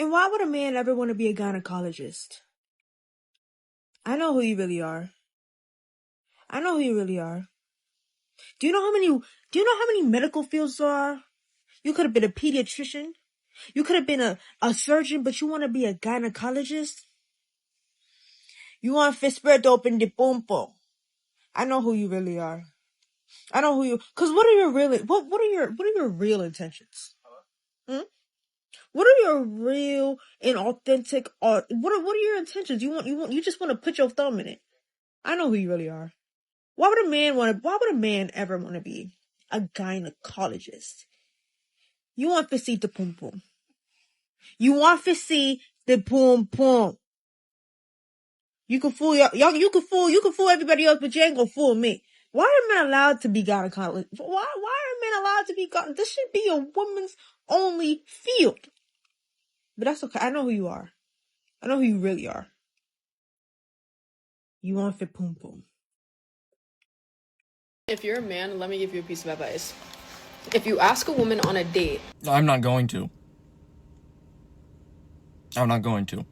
And why would a man ever want to be a gynecologist? I know who you really are. I know who you really are. Do you know how many medical fields there are? You could have been a pediatrician. You could have been a surgeon, but you want to be a gynecologist? You want to spread open the boom boom. I know who you really are. I know who you, cause what are your real intentions? Hmm? What are your real and authentic, what are your intentions? You just want to put your thumb in it. I know who you really are. Why would a man ever want to be a gynecologist? You want to see the boom boom. You want to see the boom boom. You can fool you can fool everybody else, but you ain't gonna fool me. Why are men allowed to be gynecologists? Why are men allowed to be this should be a woman's only field. But that's okay. I know who you are. I know who you really are. You want fit poom poom. If you're a man, let me give you a piece of advice. If you ask a woman on a date... I'm not going to. I'm not going to.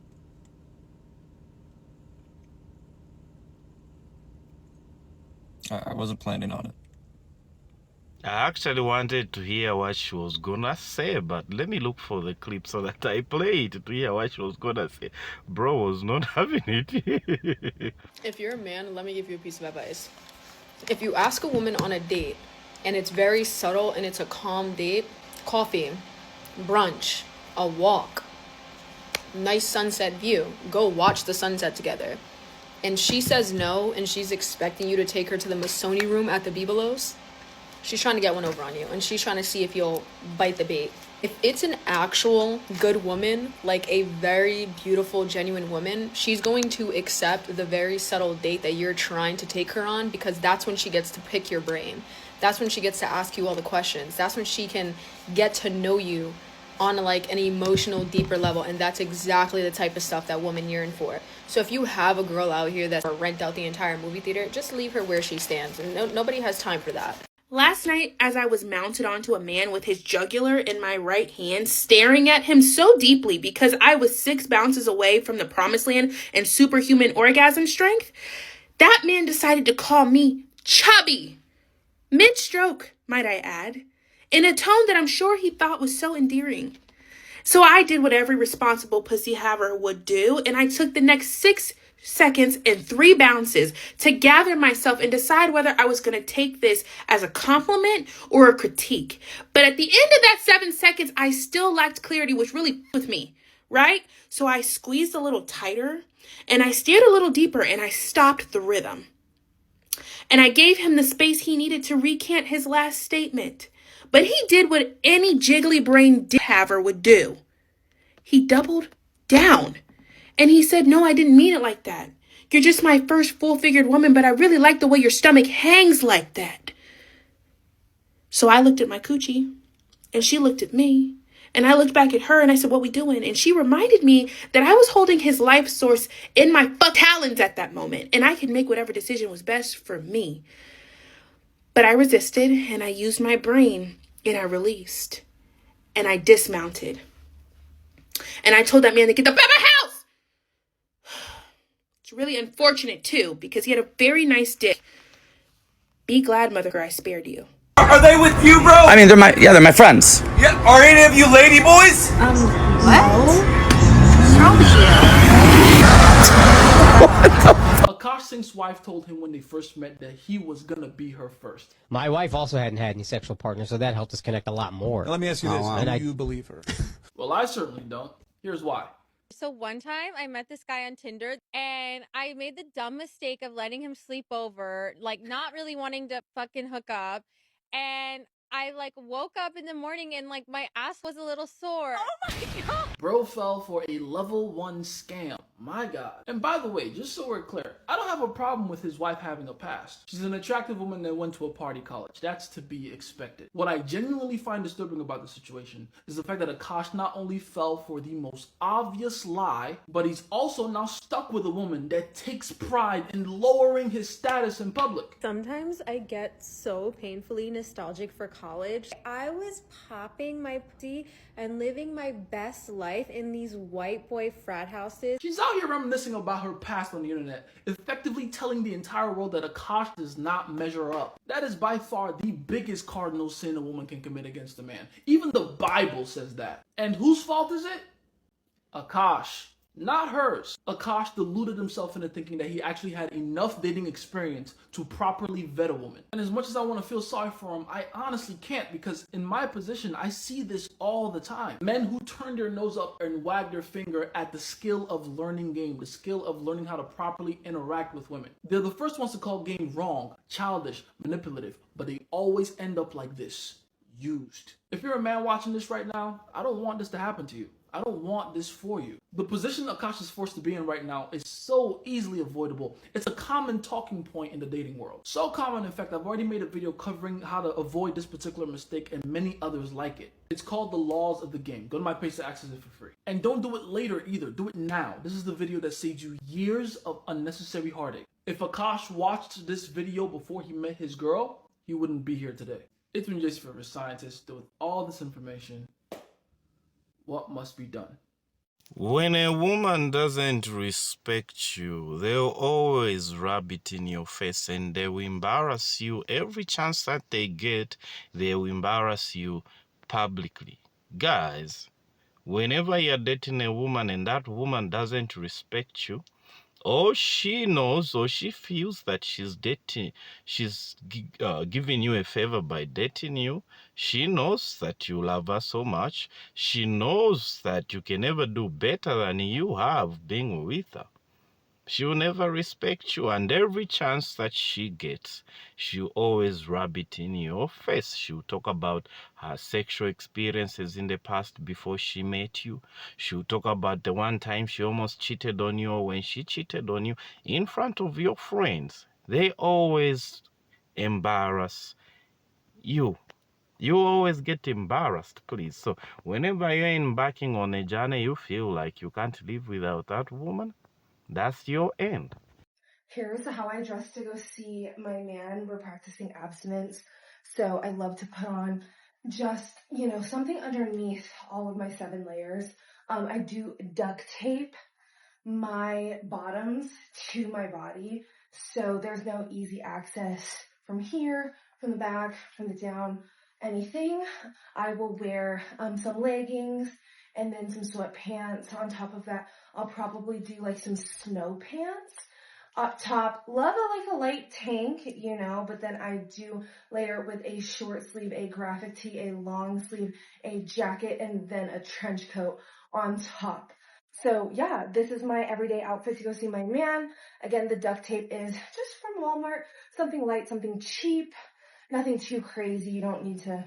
I wasn't planning on it. I actually wanted to hear what she was gonna say, but let me look for the clip so that I play it to hear what she was gonna say. Bro was not having it. If you're a man, let me give you a piece of advice. If you ask a woman on a date, and it's very subtle and it's a calm date, coffee, brunch, a walk, nice sunset view, go watch the sunset together, and she says no, and she's expecting you to take her to the Masoni room at the Bibelos, she's trying to get one over on you, and she's trying to see if you'll bite the bait. If it's an actual good woman, like a very beautiful, genuine woman, she's going to accept the very subtle date that you're trying to take her on, because that's when she gets to pick your brain. That's when she gets to ask you all the questions. That's when she can get to know you on like an emotional, deeper level, and that's exactly the type of stuff that women yearn for. So if you have a girl out here that's rent out the entire movie theater, just leave her where she stands, and nobody has time for that. Last night, as I was mounted onto a man with his jugular in my right hand, staring at him so deeply because I was 6 bounces away from the promised land and superhuman orgasm strength, that man decided to call me chubby. Mid-stroke, might I add, in a tone that I'm sure he thought was so endearing. So I did what every responsible pussy haver would do, and I took the next 6 seconds and 3 bounces to gather myself and decide whether I was going to take this as a compliment or a critique. But at the end of that 7 seconds, I still lacked clarity, which really with me, right? So I squeezed a little tighter, and I steered a little deeper, and I stopped the rhythm. And I gave him the space he needed to recant his last statement. But he did what any jiggly-brained haver would do. He doubled down. And he said, no, I didn't mean it like that. You're just my first full-figured woman, but I really like the way your stomach hangs like that. So I looked at my coochie, and she looked at me, and I looked back at her, and I said, what we doing? And she reminded me that I was holding his life source in my talons at that moment, and I could make whatever decision was best for me. But I resisted, and I used my brain, and I released, and I dismounted. And I told that man to get the fuck out of my house! It's really unfortunate, too, because he had a very nice dick. Be glad, mother, I spared you. Are they with you, bro? I mean, they're my friends. Yeah, are any of you lady boys? What? What's wrong with you? Akash Singh's wife told him when they first met that he was gonna be her first. My wife also hadn't had any sexual partners, so that helped us connect a lot more. Let me ask you this, do you believe her? Well, I certainly don't. Here's why. So one time I met this guy on Tinder and I made the dumb mistake of letting him sleep over, like not really wanting to fucking hook up. And I like woke up in the morning and like my ass was a little sore. Oh my God. Bro fell for a level 1 scam. My God. And by the way, just so we're clear, I don't have a problem with his wife having a past. She's an attractive woman that went to a party college. That's to be expected. What I genuinely find disturbing about the situation is the fact that Akash not only fell for the most obvious lie, but he's also now stuck with a woman that takes pride in lowering his status in public. Sometimes I get so painfully nostalgic for college. I was popping my pussy and living my best life life in these white boy frat houses. She's out here reminiscing about her past on the internet, effectively telling the entire world that Akash does not measure up. That is by far the biggest cardinal sin a woman can commit against a man. Even the Bible says that. And whose fault is it? Akash. Not hers. Akash deluded himself into thinking that he actually had enough dating experience to properly vet a woman. And as much as I want to feel sorry for him, I honestly can't, because in my position, I see this all the time. Men who turn their nose up and wag their finger at the skill of learning game, the skill of learning how to properly interact with women. They're the first ones to call game wrong, childish, manipulative, but they always end up like this, used. If you're a man watching this right now, I don't want this to happen to you. I don't want this for you. The position Akash is forced to be in right now is so easily avoidable. It's a common talking point in the dating world. So common, in fact, I've already made a video covering how to avoid this particular mistake and many others like it. It's called The Laws of the Game. Go to my page to access it for free. And don't do it later either. Do it now. This is the video that saves you years of unnecessary heartache. If Akash watched this video before he met his girl, he wouldn't be here today. It's been Jason Forever Scientist. With all this information, what must be done? When a woman doesn't respect you, they'll always rub it in your face and they will embarrass you. Every chance that they get, they will embarrass you publicly. Guys, whenever you're dating a woman and that woman doesn't respect you, or she knows or she feels that she's giving you a favor by dating you, she knows that you love her so much, she knows that you can never do better than you have being with her. She will never respect you, and every chance that she gets, she'll always rub it in your face. She'll talk about her sexual experiences in the past before she met you. She'll talk about the one time she almost cheated on you, or when she cheated on you in front of your friends. They always embarrass you. You always get embarrassed, please. So whenever you're embarking on a journey, you feel like you can't live without that woman, that's your end. Here's how I dress to go see my man. We're practicing abstinence, so I love to put on just, something underneath all of my 7 layers. I do duct tape my bottoms to my body, so there's no easy access from here, from the back, from the down, anything. I will wear some leggings and then some sweatpants. On top of that, I'll probably do like some snow pants. Up top, love a light tank, but then I do layer with a short sleeve, a graphic tee, a long sleeve, a jacket, and then a trench coat on top. So yeah, this is my everyday outfit to go see my man. Again, the duct tape is just from Walmart, something light, something cheap. Nothing too crazy. You don't need to,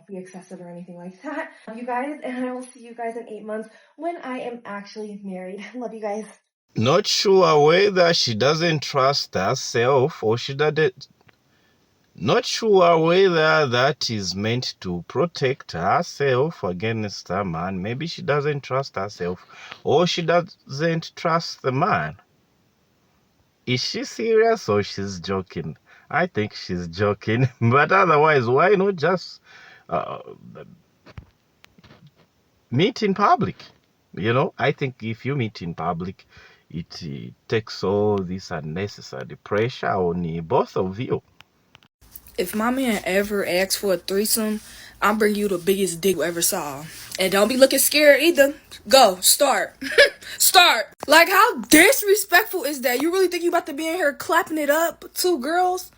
be excessive or anything like that. Love you guys, and I will see you guys in 8 months when I am actually married. Love you guys. Not sure whether she doesn't trust herself or she doesn't. Not sure whether that is meant to protect herself against a man. Maybe she doesn't trust herself or she doesn't trust the man. Is she serious or she's joking? I think she's joking, but otherwise, why not just meet in public? I think if you meet in public, it takes all this unnecessary pressure on both of you. If my man ever asks for a threesome, I'll bring you the biggest dick you ever saw. And don't be looking scared either. Go, start. Start. Like, how disrespectful is that? You really think you about to be in here clapping it up, 2 girls?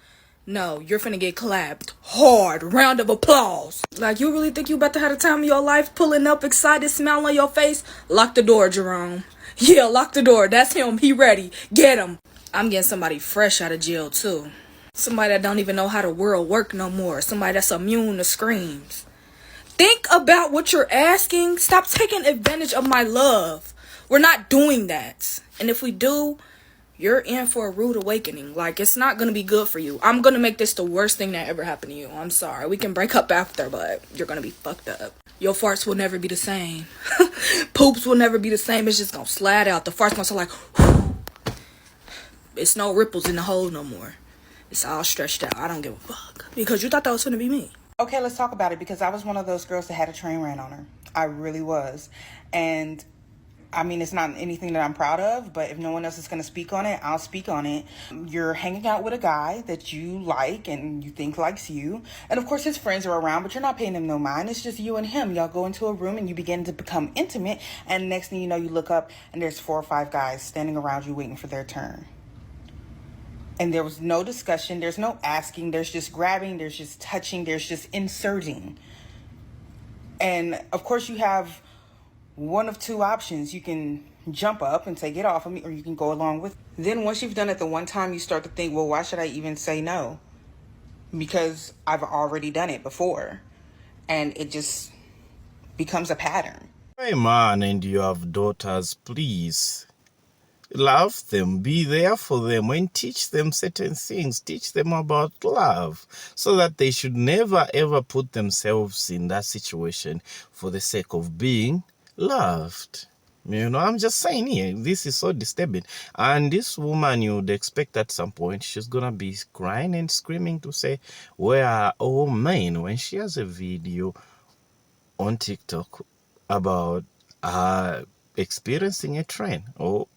No, you're finna get clapped hard. Round of applause. Like, you really think you about to have the time of your life, pulling up, excited, smile on your face? Lock the door, Jerome. Yeah, lock the door. That's him. He ready. Get him. I'm getting somebody fresh out of jail, too. Somebody that don't even know how the world work no more. Somebody that's immune to screams. Think about what you're asking. Stop taking advantage of my love. We're not doing that. And if we do, you're in for a rude awakening. Like, it's not going to be good for you. I'm going to make this the worst thing that ever happened to you. I'm sorry. We can break up after, but you're going to be fucked up. Your farts will never be the same. Poops will never be the same. It's just going to slide out. The farts going to sound like, whew. It's no ripples in the hole no more. It's all stretched out. I don't give a fuck. Because you thought that was going to be me. Okay, let's talk about it because I was one of those girls that had a train ran on her. I really was. And I mean, it's not anything that I'm proud of, but if no one else is going to speak on it, I'll speak on it. You're hanging out with a guy that you like and you think likes you. And of course, his friends are around, but you're not paying him no mind. It's just you and him. Y'all go into a room and you begin to become intimate. And next thing you know, you look up and there's 4 or 5 guys standing around you waiting for their turn. And there was no discussion. There's no asking. There's just grabbing. There's just touching. There's just inserting. And of course, you have one of 2 options. You can jump up and say, get off of me, or you can go along with it. Then once you've done it the one time, you start to think, well, why should I even say no? Because I've already done it before. And it just becomes a pattern. Hey man, and you have daughters, please love them, be there for them, and teach them certain things. Teach them about love so that they should never ever put themselves in that situation for the sake of being loved. You know, I'm just saying here, this is so disturbing. And this woman, you would expect at some point she's gonna be crying and screaming to say, where are all men, when she has a video on TikTok about experiencing a train. Oh,